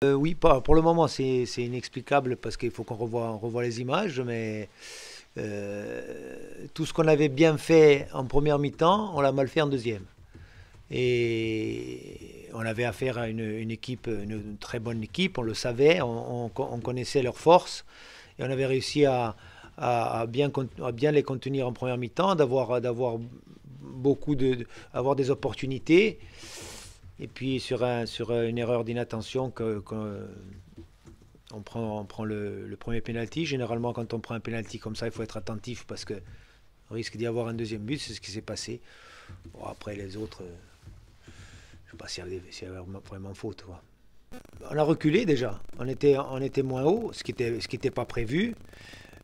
Oui, pour le moment, c'est inexplicable parce qu'il faut on revoie les images, mais tout ce qu'on avait bien fait en première mi-temps, on l'a mal fait en deuxième. Et on avait affaire à une équipe, une très bonne équipe, on le savait, on connaissait leurs forces, et on avait réussi à bien les contenir en première mi-temps, d'avoir avoir des opportunités. Et puis sur une erreur d'inattention on prend le premier penalty. Généralement, quand on prend un penalty comme ça, il faut être attentif parce que risque d'y avoir un deuxième but. C'est ce qui s'est passé. Bon, après, les autres, je ne sais pas s'il y avait vraiment faute, quoi. On a reculé déjà. On était moins haut, ce qui était pas prévu.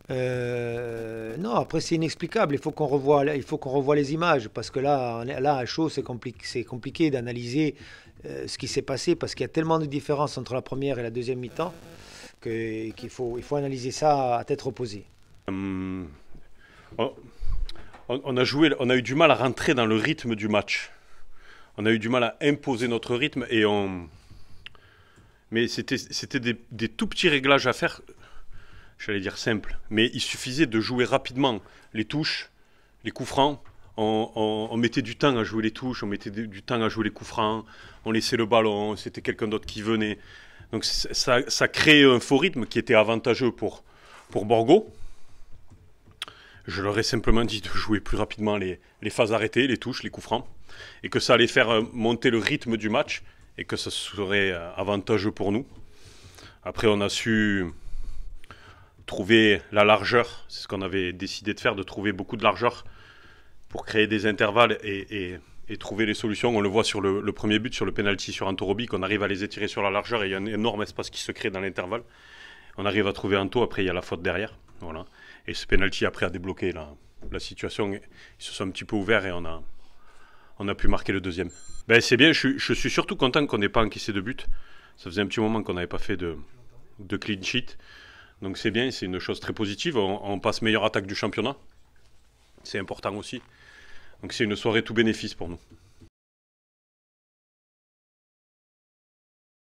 Non, après c'est inexplicable. Il faut qu'on revoie les images parce que là à chaud, c'est compliqué d'analyser ce qui s'est passé parce qu'il y a tellement de différences entre la première et la deuxième mi-temps il faut analyser ça à tête reposée. Hum, on, on a joué, on a eu du mal à rentrer dans le rythme du match. On a eu du mal à imposer notre rythme mais c'était des tout petits réglages à faire. J'allais dire simple, mais il suffisait de jouer rapidement les touches, les coups francs. On mettait du temps à jouer les touches, on mettait du temps à jouer les coups francs, on laissait le ballon, c'était quelqu'un d'autre qui venait. Donc ça créait un faux rythme qui était avantageux pour Borgo. Je leur ai simplement dit de jouer plus rapidement les phases arrêtées, les touches, les coups francs, et que ça allait faire monter le rythme du match, et que ça serait avantageux pour nous. Après, on a su trouver la largeur, c'est ce qu'on avait décidé de faire, de trouver beaucoup de largeur pour créer des intervalles et trouver les solutions. On le voit sur le premier but, sur le penalty sur Antorobi, qu'on arrive à les étirer sur la largeur et il y a un énorme espace qui se crée dans l'intervalle. On arrive à trouver Anto, après il y a la faute derrière. Voilà. Et ce penalty après a débloqué la situation. Ils se sont un petit peu ouverts et on a pu marquer le deuxième. Ben, c'est bien, je suis surtout content qu'on n'ait pas encaissé de but. Ça faisait un petit moment qu'on n'avait pas fait de clean sheet. Donc c'est bien, c'est une chose très positive. On passe meilleure attaque du championnat. C'est important aussi. Donc c'est une soirée tout bénéfice pour nous.